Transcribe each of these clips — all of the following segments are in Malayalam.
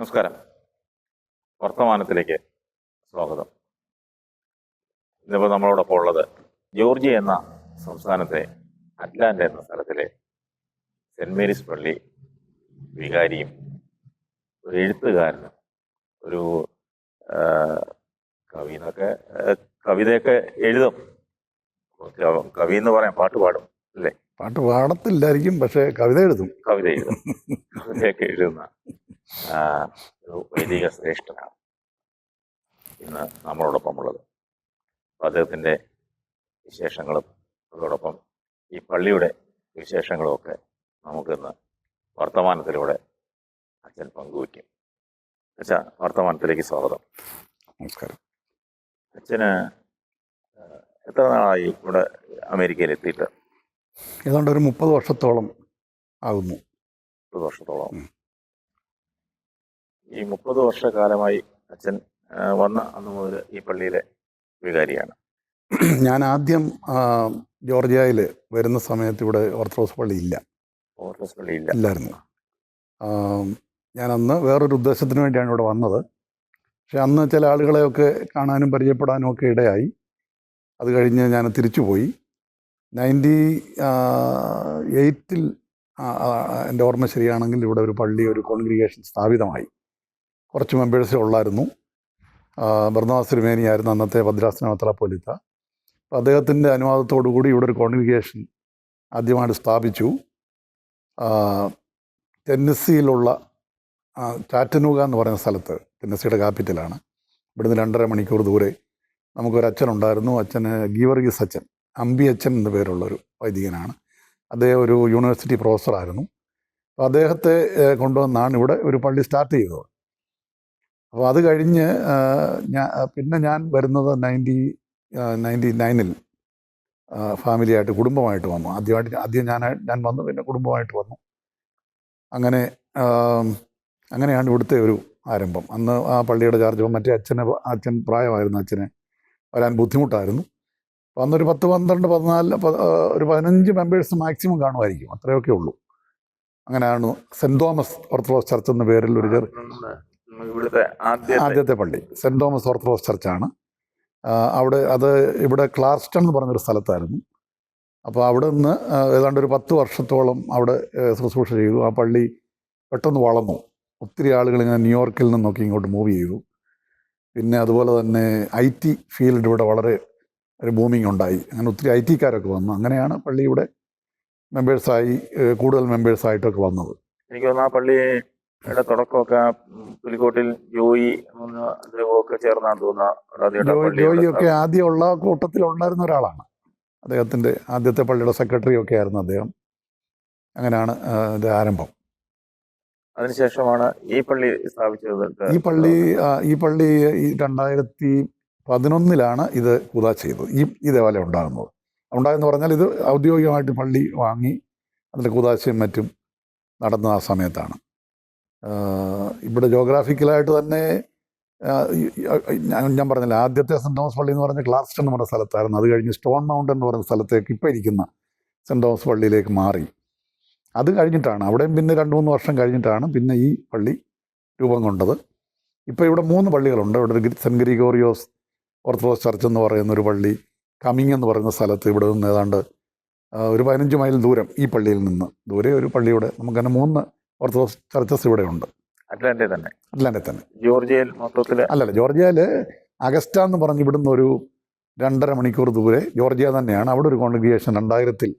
നമസ്കാരം. വർത്തമാനത്തിലേക്ക് സ്വാഗതം. ഇന്നിപ്പോൾ നമ്മളോടൊപ്പം ഉള്ളത് ജോർജിയ എന്ന സംസ്ഥാനത്തെ അറ്റ്ലാന്റ എന്ന സ്ഥലത്തിലെ സെന്റ് മേരീസ് പള്ളി വികാരിയും ഒരു എഴുത്തുകാരനും ഒരു കവിതയൊക്കെ എഴുതും. കവി എന്ന് പറയാം, പാട്ട് പാടും അല്ലേ? പാട്ട് പാടത്തില്ലായിരിക്കും, പക്ഷെ കവിത എഴുതും. കവിതയൊക്കെ എഴുതുന്ന ഒരു വൈദിക ശ്രേഷ്ഠനാണ് ഇന്ന് നമ്മളോടൊപ്പം ഉള്ളത്. അദ്ദേഹത്തിൻ്റെ വിശേഷങ്ങളും അതോടൊപ്പം ഈ പള്ളിയുടെ വിശേഷങ്ങളും ഒക്കെ നമുക്കിന്ന് വർത്തമാനത്തിലൂടെ അച്ഛൻ പങ്കുവയ്ക്കും. അച്ഛാ, വർത്തമാനത്തിലേക്ക് സ്വാഗതം. നമസ്കാരം. അച്ഛന് എത്ര നാളായി ഇവിടെ അമേരിക്കയിൽ എത്തിയിട്ട്? ഏതാണ്ട് ഒരു 30 വർഷത്തോളം ആകുന്നു. 30 വർഷത്തോളം. ഈ 30 വർഷക്കാലമായി അച്ഛൻ വന്ന അന്ന് മുതൽ ഈ പള്ളിയിലെ വികാരിയാണ്. ഞാൻ ആദ്യം ജോർജിയയിൽ വരുന്ന സമയത്ത് ഇവിടെ ഓർത്തഡോക്സ് പള്ളി ഇല്ലായിരുന്നു. ഞാൻ അന്ന് വേറൊരു ഉദ്ദേശത്തിന് വേണ്ടിയാണ് ഇവിടെ വന്നത്. പക്ഷെ അന്ന് ചില ആളുകളെയൊക്കെ കാണാനും പരിചയപ്പെടാനും ഒക്കെ ഇടയായി. അത് കഴിഞ്ഞ് ഞാൻ തിരിച്ചുപോയി. 98-ൽ എൻ്റെ ഓർമ്മ ശരിയാണെങ്കിൽ ഇവിടെ ഒരു പള്ളി, ഒരു കോൺഗ്രിഗേഷൻ സ്ഥാപിതമായി. കുറച്ച് മെമ്പേഴ്സേ ഉള്ളായിരുന്നു. ബർന്നബാസ് തിരുമേനിയായിരുന്നു അന്നത്തെ ഭദ്രാസന മെത്രാപ്പോലീത്ത. അപ്പോൾ അദ്ദേഹത്തിൻ്റെ അനുവാദത്തോടു കൂടി ഇവിടെ ഒരു കോൺഗ്രിഗേഷൻ ആദ്യമായിട്ട് സ്ഥാപിച്ചു. ടെന്നസിയിലുള്ള ചാറ്റനൂഗ എന്ന് പറയുന്ന സ്ഥലത്ത്, ടെന്നസിയുടെ ക്യാപിറ്റലാണ്. ഇവിടുന്ന് 2.5 മണിക്കൂർ ദൂരെ നമുക്കൊരച്ഛനുണ്ടായിരുന്നു. അച്ഛന് ഗീവർഗീസ് അച്ഛൻ, അമ്പി അച്ഛൻ എന്ന പേരുള്ളൊരു വൈദികനാണ്. അദ്ദേഹം ഒരു യൂണിവേഴ്സിറ്റി പ്രൊഫസറായിരുന്നു. അപ്പോൾ അദ്ദേഹത്തെ കൊണ്ടുവന്നാണ് ഇവിടെ ഒരു പള്ളി സ്റ്റാർട്ട് ചെയ്തത്. അപ്പോൾ അത് കഴിഞ്ഞ് പിന്നെ ഞാൻ വരുന്നത് 99-ൽ ഫാമിലിയായിട്ട്, കുടുംബമായിട്ട് വന്നു. ആദ്യം ഞാൻ വന്നു, പിന്നെ കുടുംബമായിട്ട് വന്നു. അങ്ങനെയാണ് ഇവിടുത്തെ ഒരു ആരംഭം. അന്ന് ആ പള്ളിയുടെ ചാർജ് മറ്റേ അച്ഛൻ പ്രായമായിരുന്നു. അച്ഛന് വരാൻ ബുദ്ധിമുട്ടായിരുന്നു. അപ്പോൾ അന്നൊരു 10, 12, 14, ഒരു 15 മെമ്പേഴ്സ് മാക്സിമം കാണുമായിരിക്കും, അത്രയൊക്കെ ഉള്ളൂ. അങ്ങനെയാണ് സെൻറ് തോമസ് ഓർത്തഡോക്സ് ചർച്ച് എന്ന പേരിൽ ഒരു ആദ്യത്തെ പള്ളി സെൻറ് തോമസ് ഓർത്തഡോക്സ് ചർച്ചാണ്. അത് ഇവിടെ ക്ലാർസ്റ്റൺ എന്ന് പറഞ്ഞൊരു സ്ഥലത്തായിരുന്നു. അപ്പോൾ അവിടെ നിന്ന് ഏതാണ്ട് ഒരു 10 വർഷത്തോളം അവിടെ ശുശ്രൂഷ ചെയ്തു. ആ പള്ളി പെട്ടെന്ന് വളർന്നു. ഒത്തിരി ആളുകൾ ഇങ്ങനെ ന്യൂയോർക്കിൽ നിന്നൊക്കെ ഇങ്ങോട്ട് മൂവ് ചെയ്തു. പിന്നെ അതുപോലെ തന്നെ IT ഫീൽഡ് ഇവിടെ വളരെ ഒരു ബൂമിങ് ഉണ്ടായി. അങ്ങനെ ഒത്തിരി IT കാരൊക്കെ വന്നു. അങ്ങനെയാണ് പള്ളി ഇവിടെ കൂടുതൽ മെമ്പേഴ്സായിട്ടൊക്കെ വന്നത്. എനിക്ക് തോന്നുന്നു ആ പള്ളിയുടെ തുടക്കമൊക്കെ പുലിക്കോട്ടിൽ ജോയി ഒക്കെ ചേർന്നാണ് തോന്നുന്നത്. ജോയിയൊക്കെ ആദ്യമുള്ള കൂട്ടത്തിലുണ്ടായിരുന്ന ഒരാളാണ്. അദ്ദേഹത്തിൻ്റെ ആദ്യത്തെ പള്ളിയുടെ സെക്രട്ടറി ഒക്കെ ആയിരുന്നു അദ്ദേഹം. അങ്ങനെയാണ് ഇത് ആരംഭം. അതിനുശേഷമാണ് ഈ പള്ളി സ്ഥാപിച്ചത്. ഈ പള്ളി 2011-ലാണ് ഇത് കൂതാ ചെയ്തത്. ഈ ദേവാലയം ഉണ്ടായെന്ന് പറഞ്ഞാൽ ഇത് ഔദ്യോഗികമായിട്ട് പള്ളി വാങ്ങി അതിൻ്റെ കൂതാശയും മറ്റും നടന്ന ആ സമയത്താണ്. ഇവിടെ ജോഗ്രാഫിക്കലായിട്ട് തന്നെ ഞാൻ പറഞ്ഞില്ല, ആദ്യത്തെ സെൻറ് തോമസ് പള്ളി എന്ന് പറഞ്ഞ ക്ലാർസ്റ്റൺ എന്ന് പറഞ്ഞ സ്ഥലത്തായിരുന്നു. അത് കഴിഞ്ഞ് സ്റ്റോൺ മൗണ്ടൻ എന്ന് പറയുന്ന സ്ഥലത്തേക്ക്, ഇപ്പോൾ ഇരിക്കുന്ന സെൻറ് തോമസ് പള്ളിയിലേക്ക് മാറി. അത് കഴിഞ്ഞിട്ടാണ്, അവിടെയും പിന്നെ 2-3 വർഷം കഴിഞ്ഞിട്ടാണ് പിന്നെ ഈ പള്ളി രൂപം കൊണ്ടത്. ഇപ്പോൾ ഇവിടെ 3 പള്ളികളുണ്ട്. ഇവിടെ ഒരു സെൻറ് ഗ്രിഗോറിയോസ് ഓർത്തഡോക്സ് ചർച്ച് എന്ന് പറയുന്ന ഒരു പള്ളി, കമ്മിങ് എന്ന് പറയുന്ന സ്ഥലത്ത് ഇവിടെ നിന്ന് ഏതാണ്ട് ഒരു 15 മൈൽ ദൂരം, ഈ പള്ളിയിൽ നിന്ന് ദൂരെ ഒരു പള്ളിയുടെ നമുക്കങ്ങനെ 3 ഓർത്തഡോക്സ് ചർച്ചസ് ഇവിടെ ഉണ്ട്. അറ്റ്ലാന്റയിൽ തന്നെ. ജോർജിയയിൽ മൊത്തത്തിൽ അല്ലല്ല, ജോർജിയയിൽ അഗസ്റ്റ എന്ന് പറഞ്ഞ് ഇവിടുന്ന് ഒരു 2.5 മണിക്കൂർ ദൂരെ ജോർജിയ തന്നെയാണ്. അവിടെ ഒരു കോൺഗ്രിഗേഷൻ 2000-ൽ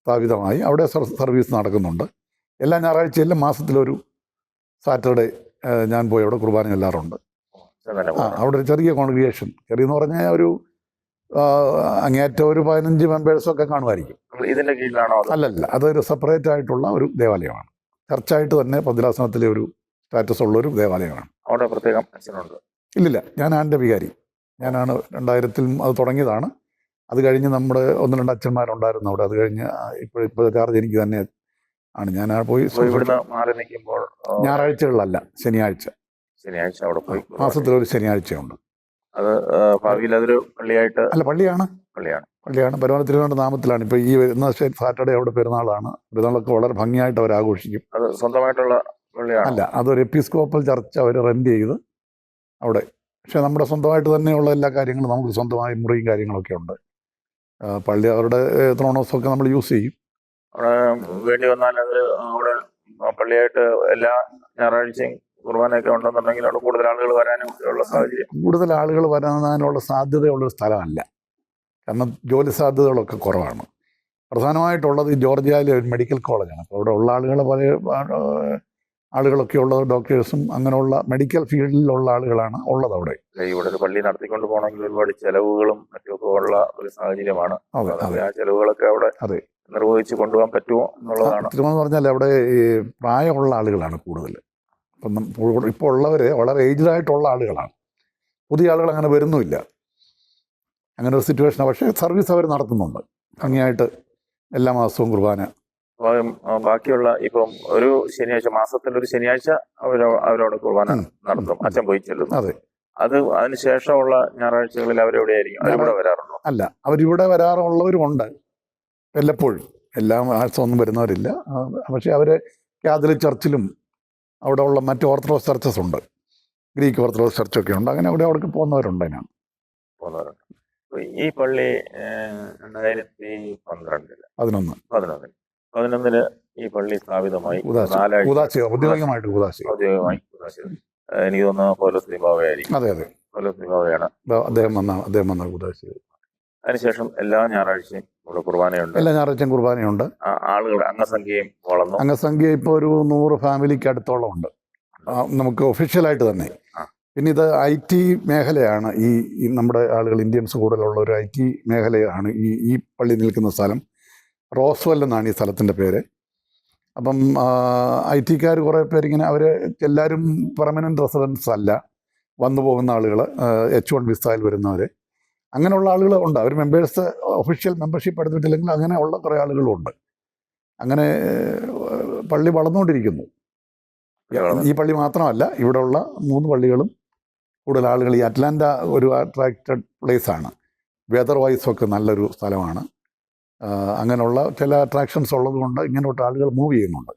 സ്ഥാപിതമായി. അവിടെ സർവീസ് നടക്കുന്നുണ്ട്. എല്ലാ ഞായറാഴ്ചയിലും മാസത്തിലൊരു സാറ്റർഡേ ഞാൻ പോയി അവിടെ കുർബാന ചെല്ലാറുണ്ട്. അവിടെ ഒരു ചെറിയ കോൺഗ്രിഗേഷൻ, ചെറിയെന്ന് പറഞ്ഞാൽ ഒരു അങ്ങേറ്റം ഒരു 15 മെമ്പേഴ്സൊക്കെ കാണുമായിരിക്കും. ഇതിൻ്റെ കീഴിലാണോ? അല്ലല്ല, അതൊരു സെപ്പറേറ്റ് ആയിട്ടുള്ള ഒരു ദേവാലയമാണ്. ചർച്ചായിട്ട് തന്നെ ഭദ്രാസനത്തിലെ ഒരു സ്റ്റാറ്റസ് ഉള്ളൊരു ദേവാലയമാണ്. അവിടെ പ്രത്യേകം അച്ഛനുണ്ട്? ഇല്ലില്ല, ഞാനാണ് എൻ്റെ വികാരി. ഞാനാണ് 2000-ൽ അത് തുടങ്ങിയതാണ്. അത് കഴിഞ്ഞ് നമ്മുടെ 1-2 അച്ഛന്മാരുണ്ടായിരുന്നു അവിടെ. അത് കഴിഞ്ഞ് ഇപ്പോൾ ചാർജ് എനിക്ക് തന്നെ ആണ്. ഞാൻ പോയി മാറി നിൽക്കുമ്പോൾ ഞായറാഴ്ചകളിലല്ല, ശനിയാഴ്ച അവിടെ പോയി. മാസത്തിലൊരു ശനിയാഴ്ചയുണ്ട്. അത് ഭാവിയിൽ അതൊരു പള്ളിയായിട്ട്? അല്ല, പള്ളിയാണ്. പരമാവധി തിരുവനന്തപുരം നാമത്തിലാണ്. ഇപ്പോൾ ഈ വരുന്ന സാറ്റർഡേ അവിടെ പെരുന്നാളാണ്. പെരുന്നാളൊക്കെ വളരെ ഭംഗിയായിട്ട് അവർ ആഘോഷിക്കും. അത് സ്വന്തമായിട്ടുള്ള പള്ളിയാണ്. അല്ല, അതൊരു എപ്പിസ്കോപ്പൽ ചർച്ച് അവർ റെൻ്റ് ചെയ്ത് അവിടെ. പക്ഷേ നമ്മുടെ സ്വന്തമായിട്ട് തന്നെയുള്ള എല്ലാ കാര്യങ്ങളും നമുക്ക് സ്വന്തമായി മുറിയും കാര്യങ്ങളൊക്കെ ഉണ്ട്. പള്ളി അവരുടെ ത്രോണോസൊക്കെ നമ്മൾ യൂസ് ചെയ്യും. അവിടെ വേണ്ടി വന്നാൽ അത് അവിടെ പള്ളിയായിട്ട് എല്ലാ ഞായറാഴ്ചയും കുർബാനയൊക്കെ ഉണ്ടെന്നുണ്ടെങ്കിൽ അവിടെ കൂടുതൽ ആളുകൾ വരാനും ഉള്ള സാഹചര്യം. കൂടുതൽ ആളുകൾ വരാനുള്ള സാധ്യതയുള്ളൊരു സ്ഥലമല്ല. കാരണം ജോലി സാധ്യതകളൊക്കെ കുറവാണ്. പ്രധാനമായിട്ടുള്ളത് ഈ ജോർജിയയിലെ ഒരു മെഡിക്കൽ കോളേജാണ്. അപ്പോൾ അവിടെ ഉള്ള ആളുകൾ പല ആളുകളൊക്കെ ഉള്ളത് ഡോക്ടേഴ്സും അങ്ങനെയുള്ള മെഡിക്കൽ ഫീൽഡിലുള്ള ആളുകളാണ് ഉള്ളത് അവിടെ. ഇവിടെ ഒരു പള്ളി നടത്തിക്കൊണ്ട് പോകണമെങ്കിൽ ഒരുപാട് ചെലവുകളും മറ്റുമൊക്കെ ഉള്ള ഒരു സാഹചര്യമാണ്. അതെ, അതെ, ആ ചെലവുകളൊക്കെ അവിടെ അതെ, നിർവഹിച്ച് കൊണ്ടുപോകാൻ പറ്റുമോ എന്നുള്ളതാണ്. എന്ന് പറഞ്ഞാൽ അവിടെ ഈ പ്രായമുള്ള ആളുകളാണ് കൂടുതൽ. അപ്പം ഇപ്പോൾ ഉള്ളവർ വളരെ ഏജ്ഡ് ആയിട്ടുള്ള ആളുകളാണ്. പുതിയ ആളുകൾ അങ്ങനെ വരുന്നുമില്ല. അങ്ങനെ ഒരു സിറ്റുവേഷനാണ്. പക്ഷേ സർവീസ് അവർ നടത്തുന്നുണ്ട് ഭംഗിയായിട്ട് എല്ലാ മാസവും കുർബാന. ബാക്കിയുള്ള ഇപ്പം ഒരു ശനിയാഴ്ച, മാസത്തിലൊരു ശനിയാഴ്ച അവരവിടെ കുർബാന നടത്തും, അച്ഛൻ പോയി ചെല്ലുന്നു. അതെ. അതിനുശേഷമുള്ള ഞായറാഴ്ചകളിൽ അവരെവിടെയായിരിക്കും? അവരിവിടെ വരാറുണ്ടോ? അല്ല, അവരിവിടെ വരാറുള്ളവരുമുണ്ട് വല്ലപ്പോഴും. എല്ലാ മാസമൊന്നും വരുന്നവരില്ല. പക്ഷേ അവർ കാത്തലിക് ചർച്ചിലും അവിടെ ഉള്ള മറ്റ് ഓർത്തഡോക്സ് ചർച്ചസ് ഉണ്ട്, ഗ്രീക്ക് ഓർത്തഡോക്സ് ചർച്ചൊക്കെ ഉണ്ട്. അങ്ങനെ അവിടേക്ക് പോകുന്നവരുണ്ട്. അതിനാണ് പോകുന്നവരുണ്ട്. ഈ പള്ളി 2011 ഈ പള്ളി സ്ഥാപിതമായി. ഔദ്യോഗികമായിട്ട് എനിക്ക് തോന്നുന്നു പൗലോസ് ദീപാവയായിരിക്കും. അതെ, അതെ, പൗലോസ് ദീപാവയാണ് അദ്ദേഹം വന്ന കൂതാശ. അതിനുശേഷം എല്ലാ ഞായറാഴ്ചയും ഇവിടെ കുർബാനയുണ്ട്. എല്ലാ ഞായറാഴ്ചയും കുർബാനയുണ്ട്. ആളുകളുടെ അംഗസംഖ്യയും വളർന്നു. അംഗസംഖ്യ ഇപ്പോൾ ഒരു 100 ഫാമിലിക്ക് അടുത്തോളം ഉണ്ട് നമുക്ക് ഒഫീഷ്യലായിട്ട് തന്നെ. പിന്നെ ഇത് IT മേഖലയാണ്. ഈ നമ്മുടെ ആളുകൾ ഇന്ത്യൻസ് കൂടുതലുള്ള ഒരു IT മേഖലയാണ് ഈ പള്ളി നിൽക്കുന്ന സ്ഥലം. റോസ്വെൽ എന്നാണ് ഈ സ്ഥലത്തിൻ്റെ പേര്. അപ്പം IT-ക്കാർ കുറേ പേരിങ്ങനെ, അവർ എല്ലാവരും പെർമനൻറ്റ് റെസിഡൻസ് അല്ല, വന്നു പോകുന്ന ആളുകൾ, H1 വിസയിൽ വരുന്നവർ, അങ്ങനെയുള്ള ആളുകൾ ഉണ്ട്. അവർ മെമ്പേഴ്സ് ഒഫീഷ്യൽ മെമ്പർഷിപ്പ് എടുത്തിട്ടില്ലെങ്കിൽ അങ്ങനെയുള്ള കുറേ ആളുകളുണ്ട്. അങ്ങനെ പള്ളി വളർന്നുകൊണ്ടിരിക്കുന്നു. ഈ പള്ളി മാത്രമല്ല, ഇവിടെയുള്ള 3 പള്ളികളും കൂടുതൽ ആളുകൾ. ഈ അറ്റ്ലാന്റ ഒരു അട്രാക്റ്റഡ് പ്ലേസാണ്. വെതർ വൈസൊക്കെ നല്ലൊരു സ്ഥലമാണ്. അങ്ങനെയുള്ള ചില അട്രാക്ഷൻസ് ഉള്ളതുകൊണ്ട് ഇങ്ങനോട്ട് ആളുകൾ മൂവ് ചെയ്യുന്നുണ്ട്.